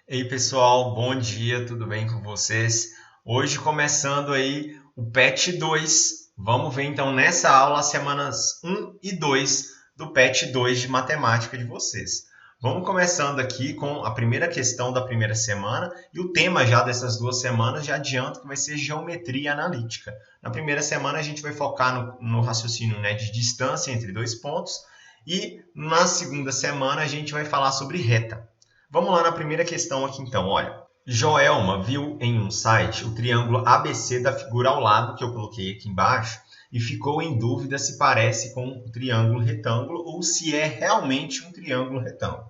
Ei pessoal, bom dia, tudo bem com vocês? Hoje começando aí o PET 2. Vamos ver então nessa aula as semanas 1 e 2 do PET 2 de matemática de vocês. Vamos começando aqui com a primeira questão da primeira semana e o tema já dessas duas semanas, já adianto que vai ser geometria analítica. Na primeira semana a gente vai focar no raciocínio, né, de distância entre dois pontos e na segunda semana a gente vai falar sobre reta. Vamos lá na primeira questão aqui então, olha. Joelma viu em um site o triângulo ABC da figura ao lado, que eu coloquei aqui embaixo, e ficou em dúvida se parece com um triângulo retângulo ou se é realmente um triângulo retângulo.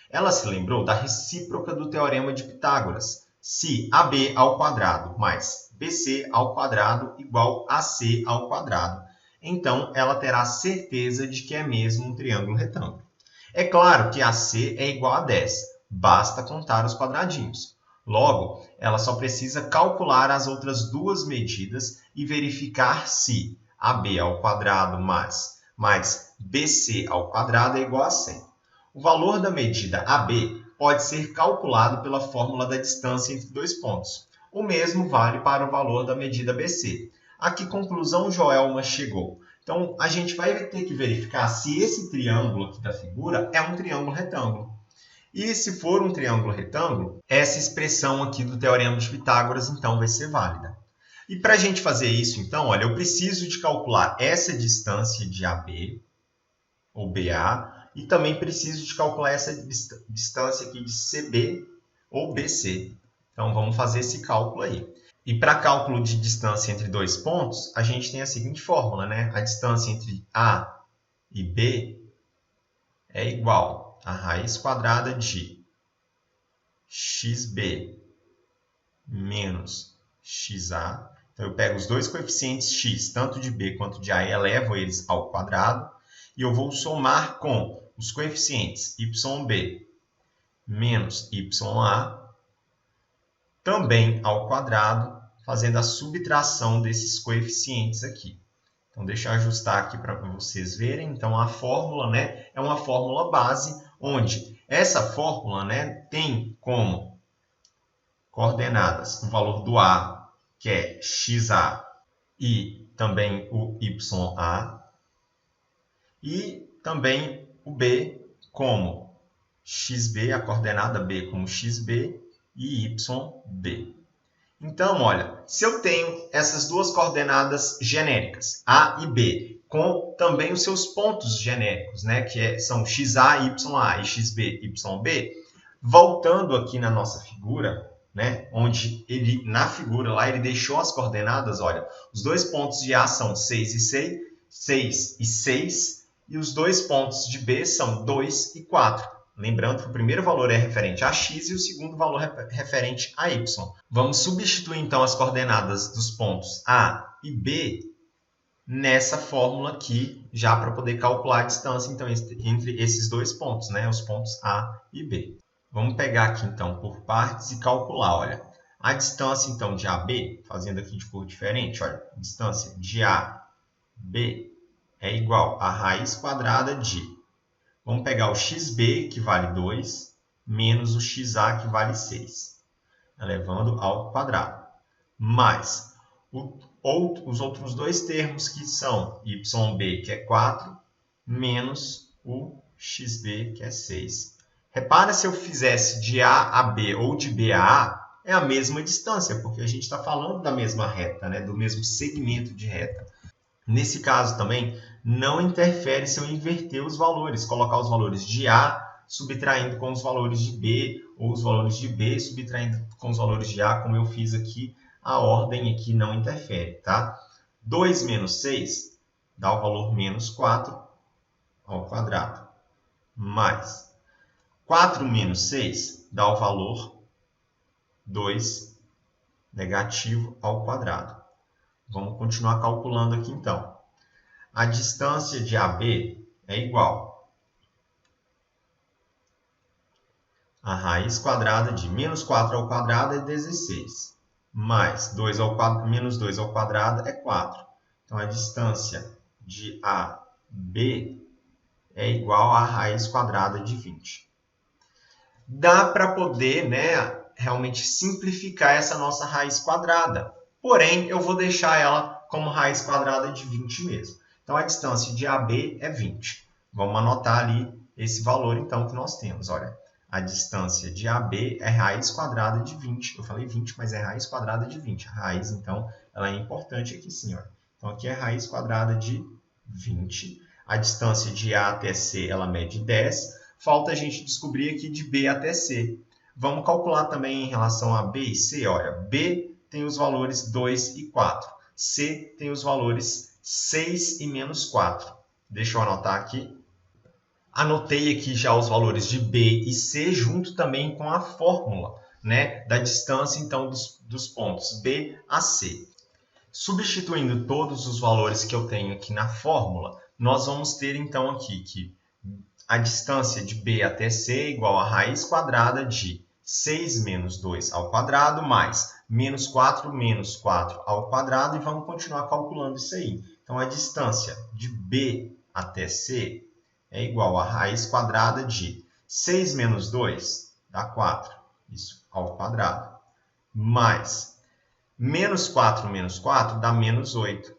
Ela se lembrou da recíproca do teorema de Pitágoras, se AB ao quadrado mais BC ao quadrado igual a AC ao quadrado. Então, ela terá certeza de que é mesmo um triângulo retângulo. É claro que AC é igual a 10, basta contar os quadradinhos. Logo, ela só precisa calcular as outras duas medidas e verificar se AB ao quadrado mais BC ao quadrado é igual a 100. O valor da medida AB pode ser calculado pela fórmula da distância entre dois pontos. O mesmo vale para o valor da medida BC. A que conclusão Joelma chegou? Então, a gente vai ter que verificar se esse triângulo aqui da figura é um triângulo retângulo. E se for um triângulo retângulo, essa expressão aqui do teorema de Pitágoras, então, vai ser válida. E para a gente fazer isso, então, olha, eu preciso de calcular essa distância de AB, ou BA, e também preciso de calcular essa distância aqui de CB, ou BC. Então, vamos fazer esse cálculo aí. E para cálculo de distância entre dois pontos, a gente tem a seguinte fórmula, né? A distância entre A e B é igual a raiz quadrada de xb menos xa. Então, eu pego os dois coeficientes x, tanto de b quanto de a, e elevo eles ao quadrado. E eu vou somar com os coeficientes yb menos ya, também ao quadrado, fazendo a subtração desses coeficientes aqui. Então, deixa eu ajustar aqui para vocês verem. Então, a fórmula, né, é uma fórmula base, onde essa fórmula, né, tem como coordenadas o valor do A, que é xa, e também o ya, e também o B como xb, a coordenada B como xb e yb. Então, olha, se eu tenho essas duas coordenadas genéricas, A e B, com também os seus pontos genéricos, né, são xa, ya e xb, yb, voltando aqui na nossa figura, né, onde ele, na figura lá, ele deixou as coordenadas, olha, os dois pontos de A são 6 e 6, 6 e 6, e os dois pontos de B são 2 e 4. Lembrando que o primeiro valor é referente a x e o segundo valor é referente a y. Vamos substituir, então, as coordenadas dos pontos A e B nessa fórmula aqui, já para poder calcular a distância então, entre esses dois pontos, né? Os pontos A e B. Vamos pegar aqui, então, por partes e calcular. Olha, a distância, então, de AB, fazendo aqui de cor diferente, olha, a distância de AB é igual a raiz quadrada de... Vamos pegar o xb, que vale 2, menos o xa, que vale 6, elevando ao quadrado. Mais os outros dois termos, que são yb, que é 4, menos o xb, que é 6. Repara se eu fizesse de A a B ou de B a A, é a mesma distância, porque a gente está falando da mesma reta, né? Do mesmo segmento de reta. Nesse caso também, não interfere se eu inverter os valores, colocar os valores de A subtraindo com os valores de B, ou os valores de B subtraindo com os valores de A, como eu fiz aqui, a ordem aqui não interfere, tá? 2 menos 6 dá o valor menos 4 ao quadrado, mais 4 menos 6 dá o valor 2 negativo ao quadrado. Vamos continuar calculando aqui, então. A distância de AB é igual a raiz quadrada de menos 4 ao quadrado é 16, mais 2 ao quadrado, menos 2 ao quadrado é 4. Então, a distância de AB é igual a raiz quadrada de 20. dá para poder, né, realmente simplificar essa nossa raiz quadrada. Porém, eu vou deixar ela como raiz quadrada de 20 mesmo. Então, a distância de AB é 20. Vamos anotar ali esse valor, então, que nós temos. Olha, a distância de AB é raiz quadrada de 20. Eu falei 20, mas é raiz quadrada de 20. A raiz, então, ela é importante aqui sim. Olha. Então, aqui é raiz quadrada de 20. A distância de A até C, ela mede 10. Falta a gente descobrir aqui de B até C. Vamos calcular também em relação a B e C. Olha, B tem os valores 2 e 4. C tem os valores 6 e menos 4. Deixa eu anotar aqui. Anotei aqui já os valores de B e C junto também com a fórmula, né, da distância então dos pontos B a C. Substituindo todos os valores que eu tenho aqui na fórmula, nós vamos ter então aqui que a distância de B até C é igual a raiz quadrada de 6 menos 2 ao quadrado mais menos 4 ao quadrado, e vamos continuar calculando isso aí. Então, a distância de B até C é igual a raiz quadrada de 6 menos 2 dá 4, isso ao quadrado, mais menos 4 dá menos 8,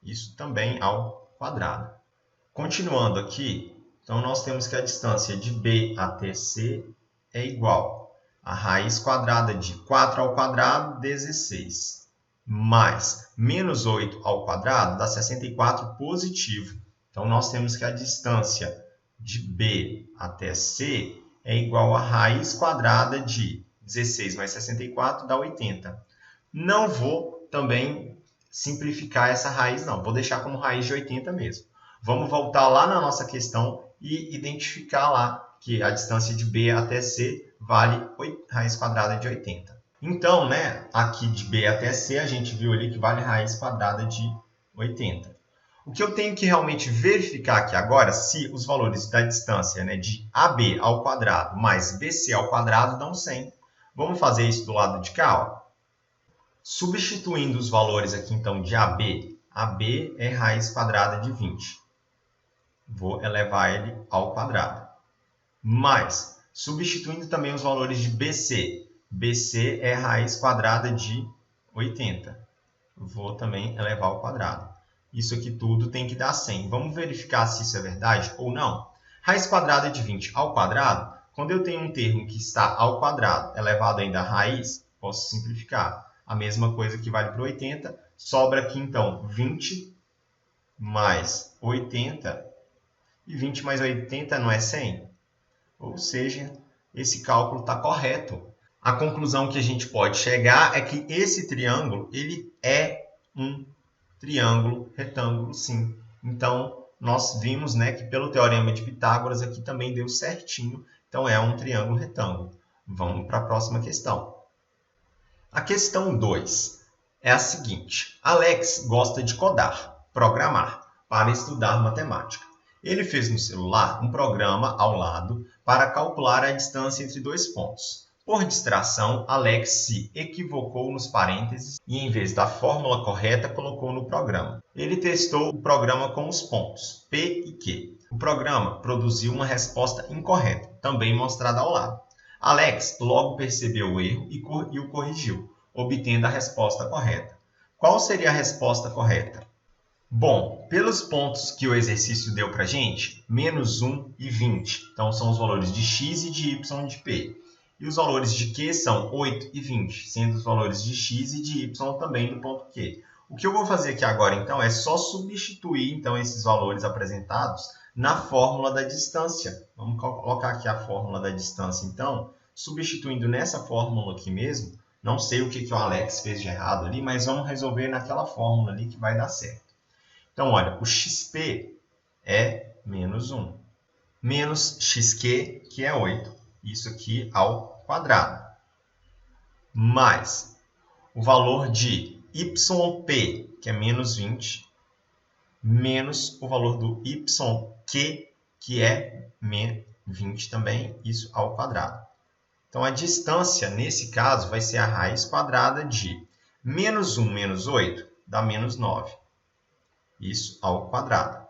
isso também ao quadrado. Continuando aqui, então nós temos que a distância de B até C é igual a raiz quadrada de 4 ao quadrado, 16, mais menos 8 ao quadrado dá 64 positivo. Então, nós temos que a distância de B até C é igual a raiz quadrada de 16 mais 64 dá 80. Não vou também simplificar essa raiz, não. Vou deixar como raiz de 80 mesmo. Vamos voltar lá na nossa questão e identificar lá que a distância de B até C vale raiz quadrada de 80. Então, né, aqui de B até C, a gente viu ali que vale raiz quadrada de 80. O que eu tenho que realmente verificar aqui agora, se os valores da distância, né, de AB ao quadrado mais BC ao quadrado dão 100. Vamos fazer isso do lado de cá, ó. Substituindo os valores aqui, então, de AB, AB é raiz quadrada de 20. Vou elevar ele ao quadrado. Mais, substituindo também os valores de BC. BC é raiz quadrada de 80. Vou também elevar ao quadrado. Isso aqui tudo tem que dar 100. Vamos verificar se isso é verdade ou não. Raiz quadrada de 20 ao quadrado, quando eu tenho um termo que está ao quadrado elevado ainda à raiz, posso simplificar. A mesma coisa que vale para 80. Sobra aqui, então, 20 mais 80. E 20 mais 80 não é 100? Ou seja, esse cálculo está correto. A conclusão que a gente pode chegar é que esse triângulo ele é um triângulo retângulo, sim. Então, nós vimos, né, que pelo teorema de Pitágoras aqui também deu certinho. Então, é um triângulo retângulo. Vamos para a próxima questão. A questão 2 é a seguinte. Alex gosta de codar, programar, para estudar matemática. Ele fez no celular um programa ao lado para calcular a distância entre dois pontos. Por distração, Alex se equivocou nos parênteses e, em vez da fórmula correta, colocou no programa. Ele testou o programa com os pontos P e Q. O programa produziu uma resposta incorreta, também mostrada ao lado. Alex logo percebeu o erro e o corrigiu, obtendo a resposta correta. Qual seria a resposta correta? Bom, pelos pontos que o exercício deu para a gente, menos 1 e 20. Então, são os valores de x e de y de p. E os valores de q são 8 e 20, sendo os valores de x e de y também no ponto q. O que eu vou fazer aqui agora, então, é só substituir então, esses valores apresentados na fórmula da distância. Vamos colocar aqui a fórmula da distância, então, substituindo nessa fórmula aqui mesmo. Não sei o que o Alex fez de errado ali, mas vamos resolver naquela fórmula ali que vai dar certo. Então, olha, o xp é menos 1, menos xq, que é 8, isso aqui ao quadrado, mais o valor de yp, que é menos 20, menos o valor do yq, que é 20 também, isso ao quadrado. Então, a distância, nesse caso, vai ser a raiz quadrada de menos 1 menos 8, dá menos 9. Isso ao quadrado.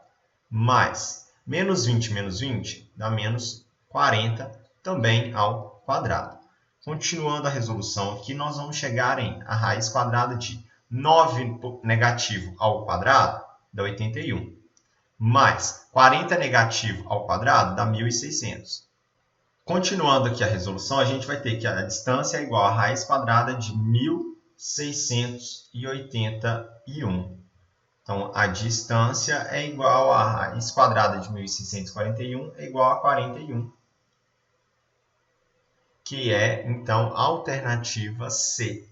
Mais menos 20 dá menos 40, também ao quadrado. Continuando a resolução aqui, nós vamos chegar em a raiz quadrada de 9 negativo ao quadrado dá 81. Mais 40 negativo ao quadrado dá 1.600. Continuando aqui a resolução, a gente vai ter que a distância é igual a raiz quadrada de 1.681. Então, a distância é igual a raiz quadrada de 1.641 é igual a 41, que é, então, a alternativa C.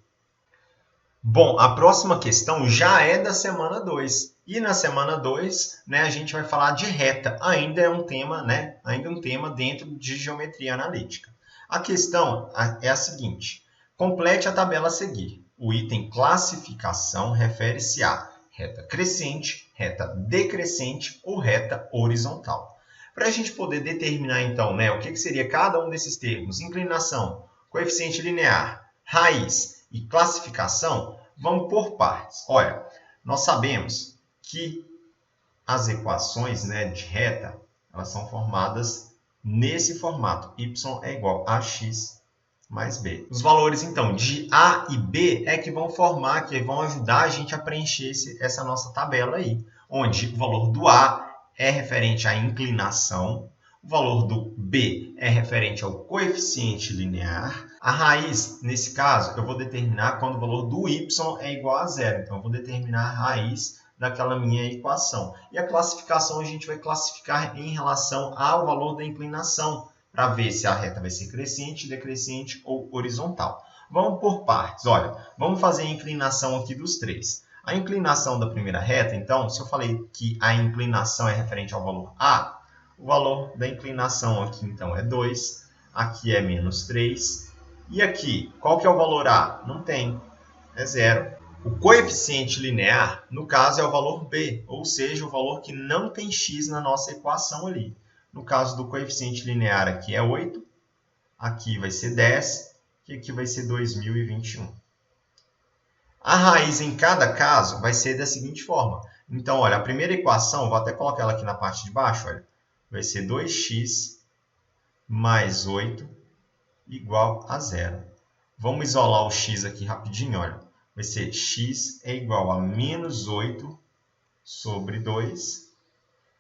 Bom, a próxima questão já é da semana 2. E na semana 2, né, a gente vai falar de reta. Ainda é um tema, né? Ainda um tema dentro de geometria analítica. A questão é a seguinte: complete a tabela a seguir. O item classificação refere-se a reta crescente, reta decrescente ou reta horizontal. Para a gente poder determinar, então, né, o que seria cada um desses termos, inclinação, coeficiente linear, raiz e classificação, vamos por partes. Olha, nós sabemos que as equações, né, de reta, elas são formadas nesse formato. Y é igual a x mais b. Os valores, então, de A e B é que vão formar, que vão ajudar a gente a preencher essa nossa tabela aí, onde o valor do A é referente à inclinação, o valor do B é referente ao coeficiente linear. A raiz, nesse caso, eu vou determinar quando o valor do y é igual a zero. Então, eu vou determinar a raiz daquela minha equação. E a classificação a gente vai classificar em relação ao valor da inclinação, para ver se a reta vai ser crescente, decrescente ou horizontal. Vamos por partes. Olha, vamos fazer a inclinação aqui dos três. A inclinação da primeira reta, então, se eu falei que a inclinação é referente ao valor A, o valor da inclinação aqui, então, é 2. Aqui é menos 3. E aqui, qual que é o valor A? Não tem. É 0. O coeficiente linear, no caso, é o valor B, ou seja, o valor que não tem x na nossa equação ali. No caso do coeficiente linear, aqui é 8. Aqui vai ser 10. E aqui vai ser 2021. A raiz em cada caso vai ser da seguinte forma. Então, olha, a primeira equação, vou até colocar ela aqui na parte de baixo, olha, vai ser 2x mais 8 igual a 0. Vamos isolar o x aqui rapidinho, olha. Vai ser x é igual a menos 8 sobre 2.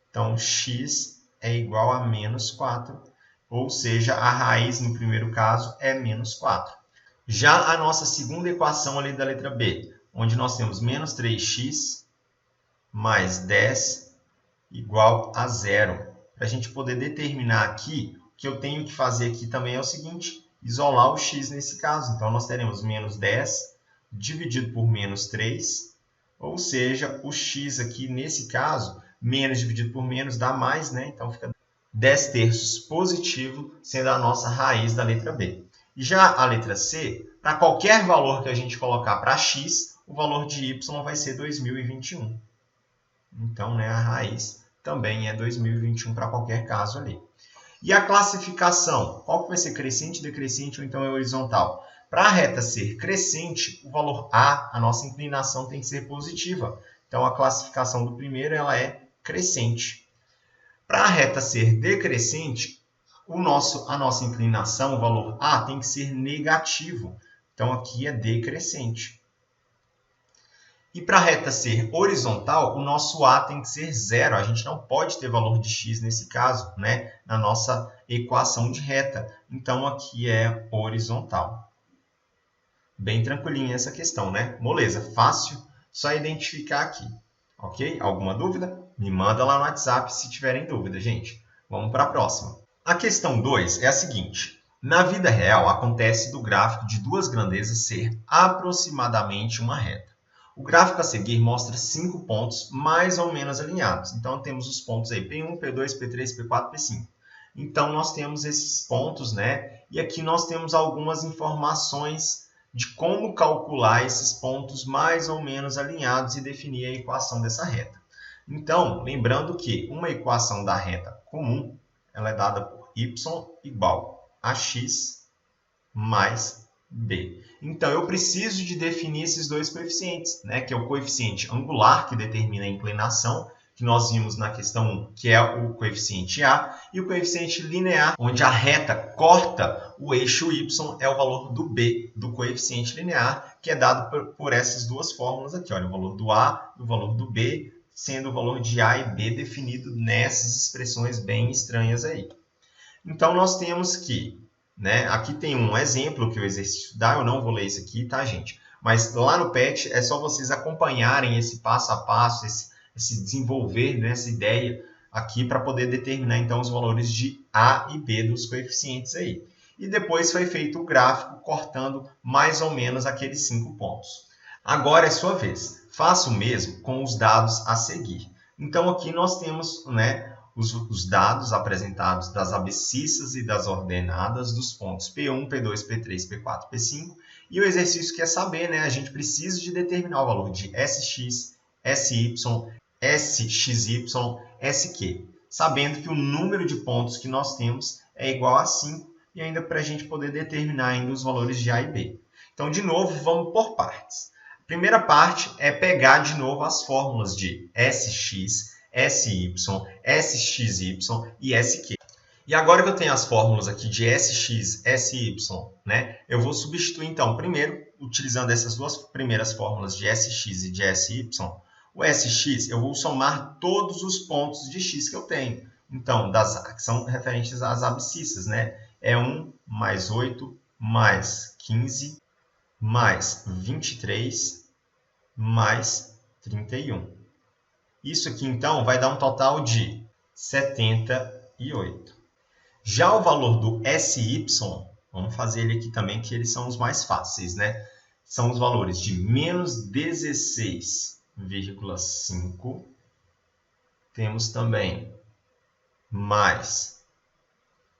Então, x é igual a menos 4. Ou seja, a raiz no primeiro caso é menos 4. Já a nossa segunda equação ali da letra B, onde nós temos menos 3x mais 10 igual a 0. Para a gente poder determinar aqui, o que eu tenho que fazer aqui também é o seguinte, isolar o x nesse caso. Então, nós teremos menos 10 dividido por menos 3, ou seja, o x aqui, nesse caso, menos dividido por menos dá mais, né? Então, fica 10 terços positivo, sendo a nossa raiz da letra B. E já a letra C, para qualquer valor que a gente colocar para x, o valor de y vai ser 2021. Então, né, a raiz também é 2021 para qualquer caso ali. E a classificação, qual que vai ser crescente, decrescente ou então é horizontal? Para a reta ser crescente, o valor A, a nossa inclinação tem que ser positiva. Então, a classificação do primeiro ela é crescente. Para a reta ser decrescente, a nossa inclinação, o valor A, tem que ser negativo. Então, aqui é decrescente. E para a reta ser horizontal, o nosso A tem que ser zero. A gente não pode ter valor de x nesse caso, né? Na nossa equação de reta. Então, aqui é horizontal. Bem tranquilinha essa questão, né? Moleza, fácil, só identificar aqui. Ok? Alguma dúvida? Me manda lá no WhatsApp se tiverem dúvida, gente. Vamos para a próxima. A questão 2 é a seguinte. Na vida real, acontece do gráfico de duas grandezas ser aproximadamente uma reta. O gráfico a seguir mostra 5 pontos mais ou menos alinhados. Então, temos os pontos aí P1, P2, P3, P4, P5. Então, nós temos esses pontos, né? E aqui nós temos algumas informações de como calcular esses pontos mais ou menos alinhados e definir a equação dessa reta. Então, lembrando que uma equação da reta comum, ela é dada por y igual a x mais b. Então, eu preciso de definir esses dois coeficientes, né? Que é o coeficiente angular, que determina a inclinação, que nós vimos na questão 1, que é o coeficiente A, e o coeficiente linear, onde a reta corta o eixo y, é o valor do B, do coeficiente linear, que é dado por essas duas fórmulas aqui. Olha, o valor do A e o valor do B, sendo o valor de A e B definido nessas expressões bem estranhas aí. Então, nós temos que, né, aqui tem um exemplo que o exercício dá, eu não vou ler isso aqui, tá, gente? Mas lá no PET é só vocês acompanharem esse passo a passo, esse desenvolver, né, essa ideia aqui para poder determinar, então, os valores de A e B dos coeficientes aí. E depois foi feito o gráfico cortando mais ou menos aqueles 5 pontos. Agora é sua vez. Faça o mesmo com os dados a seguir. Então, aqui nós temos, né, os dados apresentados das abscissas e das ordenadas dos pontos P1, P2, P3, P4, P5. E o exercício quer saber, né, a gente precisa de determinar o valor de SX, SY, SXY, SQ, sabendo que o número de pontos que nós temos é igual a 5, e ainda para a gente poder determinar ainda os valores de A e B. Então, de novo, vamos por partes. A primeira parte é pegar de novo as fórmulas de SX, SY, SXY e SQ. E agora que eu tenho as fórmulas aqui de SX, SY, né, eu vou substituir, então, primeiro, utilizando essas duas primeiras fórmulas de SX e de SY, o SX eu vou somar todos os pontos de x que eu tenho. Então, que são referentes às abscissas, né? É 1 mais 8 mais 15 mais 23 mais 31. Isso aqui, então, vai dar um total de 78. Já o valor do SY, vamos fazer ele aqui também, que eles são os mais fáceis, né? São os valores de menos 16,5. Temos também mais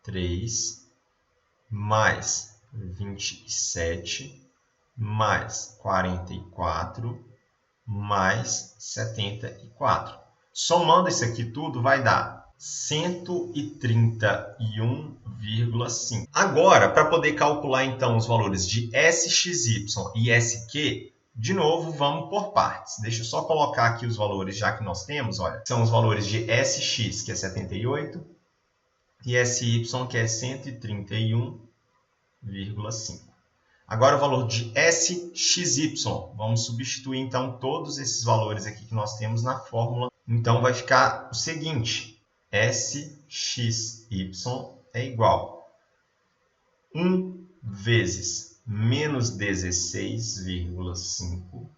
3, mais 27, mais 44, mais 74. Somando isso aqui tudo, vai dar 131,5. Agora, para poder calcular então os valores de SXY e SQ, de novo, vamos por partes. Deixa eu só colocar aqui os valores já que nós temos. Olha, são os valores de SX, que é 78, e SY, que é 131,5. Agora o valor de SXY. Vamos substituir então todos esses valores aqui que nós temos na fórmula. Então vai ficar o seguinte: SXY é igual a 1 vezes menos 16,5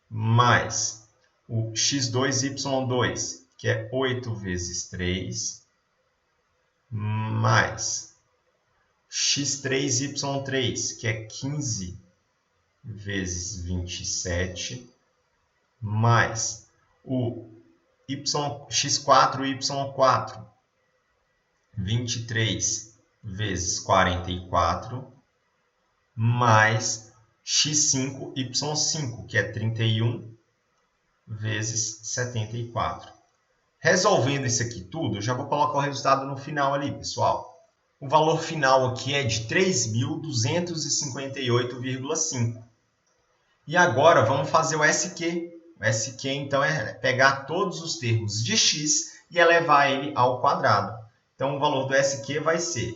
mais o x2y2, que é 8 vezes 3, mais x3y3, que é 15 vezes 27, mais o x4y4, 23 vezes 44, mais x5y5, que é 31 vezes 74. Resolvendo isso aqui tudo, eu já vou colocar o resultado no final ali, pessoal. O valor final aqui é de 3.258,5. E agora vamos fazer o SQ. O SQ, então, é pegar todos os termos de x e elevar ele ao quadrado. Então, o valor do SQ vai ser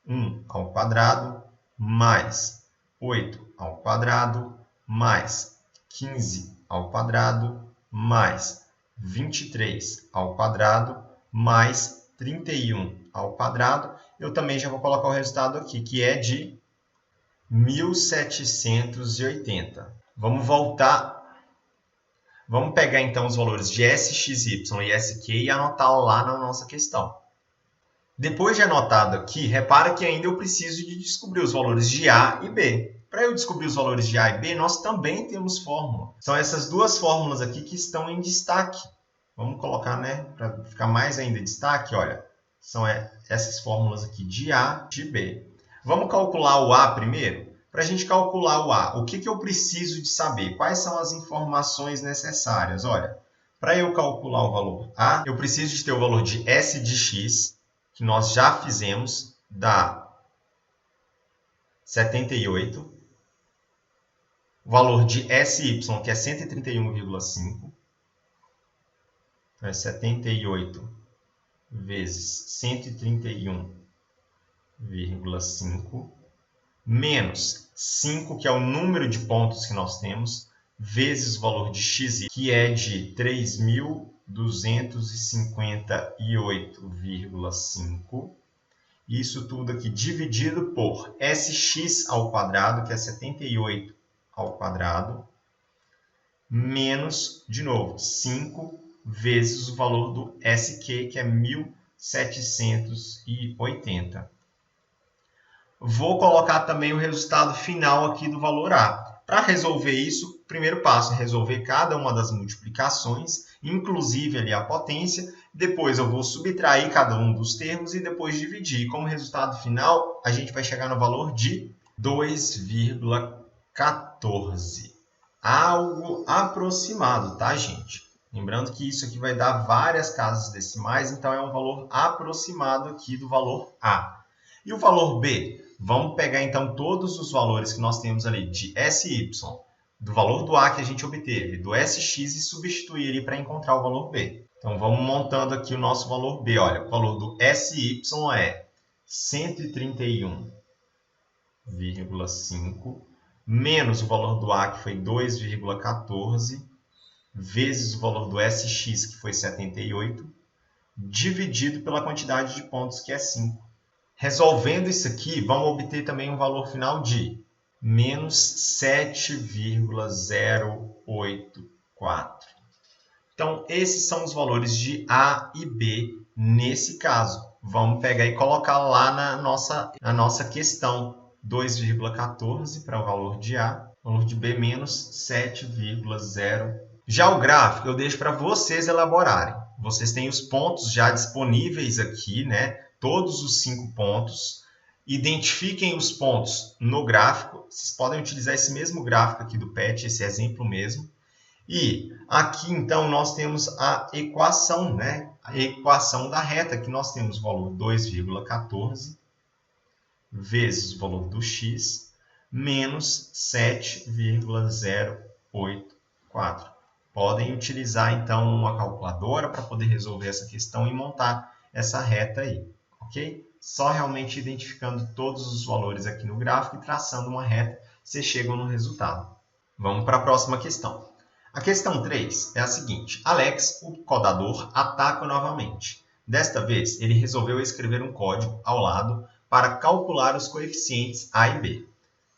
1 ao quadrado mais 8 ao quadrado mais 15 ao quadrado mais 23 ao quadrado mais 31 ao quadrado. Eu também já vou colocar o resultado aqui, que é de 1780. Vamos voltar. Vamos pegar então os valores de SXY e SQ e anotar lá na nossa questão. Depois de anotado aqui, repara que ainda eu preciso de descobrir os valores de A e B. Para eu descobrir os valores de A e B, nós também temos fórmula. São essas duas fórmulas aqui que estão em destaque. Vamos colocar, né, para ficar mais ainda em destaque, olha. São essas fórmulas aqui de A e de B. Vamos calcular o A primeiro? Para a gente calcular o A, o que eu preciso de saber? Quais são as informações necessárias? Olha, para eu calcular o valor A, eu preciso de ter o valor de S de x, que nós já fizemos, dá 78. O valor de SY, que é 131,5. Então, é 78 vezes 131,5 menos 5, que é o número de pontos que nós temos, vezes o valor de x, que é de 3.258,5. Isso tudo aqui dividido por sx ao quadrado, que é 78 ao quadrado, menos, de novo, 5 vezes o valor do SQ, que é 1.780. Vou colocar também o resultado final aqui do valor A. Para resolver isso, o primeiro passo é resolver cada uma das multiplicações, inclusive ali a potência. Depois eu vou subtrair cada um dos termos e depois dividir. Como resultado final, a gente vai chegar no valor de 2,14. Algo aproximado, tá, gente? Lembrando que isso aqui vai dar várias casas decimais, então é um valor aproximado aqui do valor A. E o valor B? Vamos pegar então todos os valores que nós temos ali de SY, do valor do A que a gente obteve, do SX e substituir ele para encontrar o valor B. Então vamos montando aqui o nosso valor B. Olha, o valor do SY é 131,5 menos o valor do A, que foi 2,14, vezes o valor do SX, que foi 78, dividido pela quantidade de pontos, que é 5. Resolvendo isso aqui, vamos obter também um valor final de menos 7,084. Então, esses são os valores de A e B nesse caso. Vamos pegar e colocar lá na nossa questão 2,14 para o valor de A, valor de B menos 7,0. Já o gráfico eu deixo para vocês elaborarem. Vocês têm os pontos já disponíveis aqui, né? Todos os 5 pontos. Identifiquem os pontos no gráfico. Vocês podem utilizar esse mesmo gráfico aqui do PET, esse exemplo mesmo. E aqui, então, nós temos a equação, né? A equação da reta, que nós temos o valor 2,14 vezes o valor do x menos 7,084. Podem utilizar, então, uma calculadora para poder resolver essa questão e montar essa reta aí, ok? Só realmente identificando todos os valores aqui no gráfico e traçando uma reta, vocês chegam no resultado. Vamos para a próxima questão. A questão 3 é a seguinte. Alex, o codador, ataca novamente. Desta vez, ele resolveu escrever um código ao lado para calcular os coeficientes A e B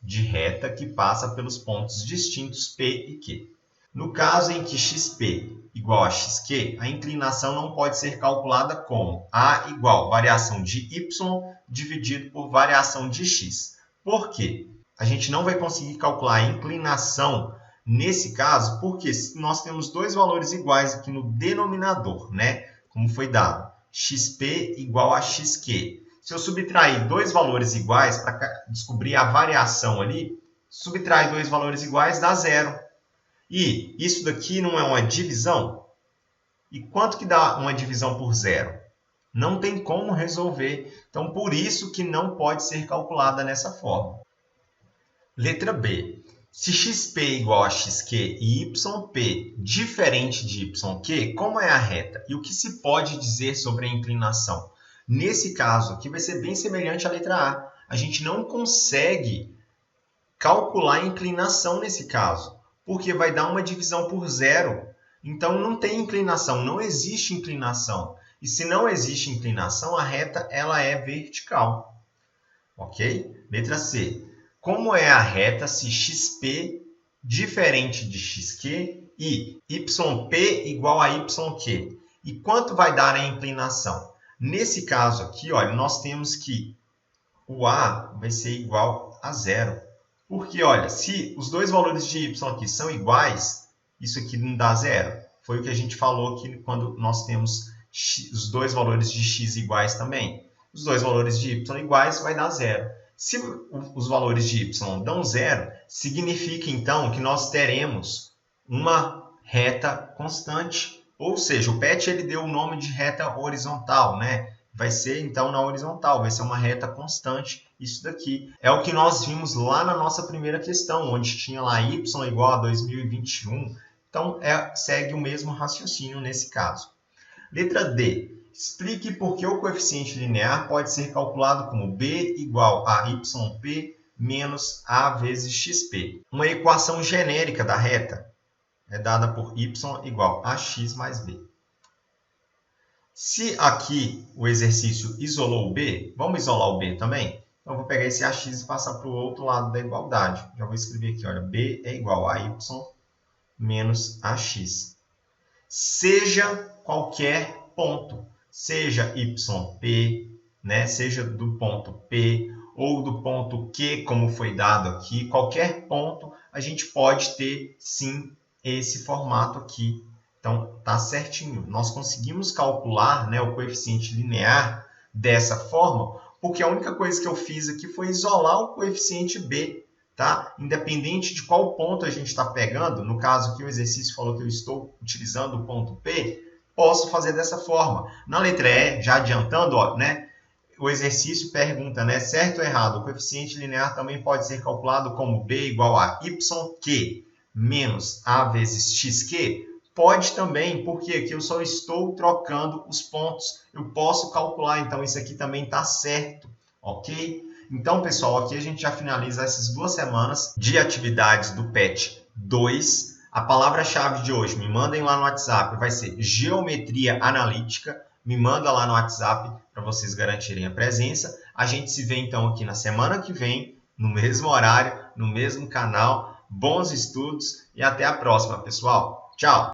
de reta que passa pelos pontos distintos P e Q. No caso em que xp igual a xq, a inclinação não pode ser calculada como A igual variação de y dividido por variação de x. Por quê? A gente não vai conseguir calcular a inclinação nesse caso, porque nós temos dois valores iguais aqui no denominador, né? Como foi dado, xp igual a xq. Se eu subtrair dois valores iguais para descobrir a variação ali, subtrair dois valores iguais dá zero. E isso daqui não é uma divisão? E quanto que dá uma divisão por zero? Não tem como resolver. Então, por isso que não pode ser calculada nessa forma. Letra B. Se xp igual a xq e yp diferente de yq, como é a reta? E o que se pode dizer sobre a inclinação? Nesse caso aqui vai ser bem semelhante à letra A. A gente não consegue calcular a inclinação nesse caso, porque vai dar uma divisão por zero. Então não tem inclinação, não existe inclinação. E se não existe inclinação, a reta ela é vertical. Ok? Letra C. Como é a reta se xp diferente de xq e yp igual a yq? E quanto vai dar a inclinação? Nesse caso aqui, olha, nós temos que o A vai ser igual a zero. Porque, olha, se os dois valores de y aqui são iguais, isso aqui não dá zero. Foi o que a gente falou aqui quando nós temos os dois valores de x iguais também. Os dois valores de y iguais vai dar zero. Se os valores de y dão zero, significa então que nós teremos uma reta constante. Ou seja, o PET ele deu o nome de reta horizontal, né? Vai ser então na horizontal, vai ser uma reta constante. Isso daqui é o que nós vimos lá na nossa primeira questão, onde tinha lá y igual a 2021. Então, segue o mesmo raciocínio nesse caso. Letra D. Explique por que o coeficiente linear pode ser calculado como b igual a yp menos a vezes xp. Uma equação genérica da reta é dada por y igual a x mais b. Se aqui o exercício isolou o b, vamos isolar o b também? Então, eu vou pegar esse ax e passar para o outro lado da igualdade. Já vou escrever aqui, olha, b é igual a y menos ax. Seja qualquer ponto, seja yp, né? Seja do ponto P ou do ponto Q, como foi dado aqui, qualquer ponto, a gente pode ter, sim, esse formato aqui. Então, tá certinho. Nós conseguimos calcular, né, o coeficiente linear dessa forma, porque a única coisa que eu fiz aqui foi isolar o coeficiente b, tá? Independente de qual ponto a gente está pegando, no caso aqui o exercício falou que eu estou utilizando o ponto P, posso fazer dessa forma. Na letra E, já adiantando, ó, né, o exercício pergunta, né, certo ou errado, o coeficiente linear também pode ser calculado como b igual a yq menos a vezes xq? Pode também, porque aqui eu só estou trocando os pontos. Eu posso calcular, então isso aqui também está certo, ok? Então, pessoal, aqui a gente já finaliza essas 2 semanas de atividades do PET 2. A palavra-chave de hoje, me mandem lá no WhatsApp, vai ser geometria analítica. Me manda lá no WhatsApp para vocês garantirem a presença. A gente se vê, então, aqui na semana que vem, no mesmo horário, no mesmo canal. Bons estudos e até a próxima, pessoal. Tchau!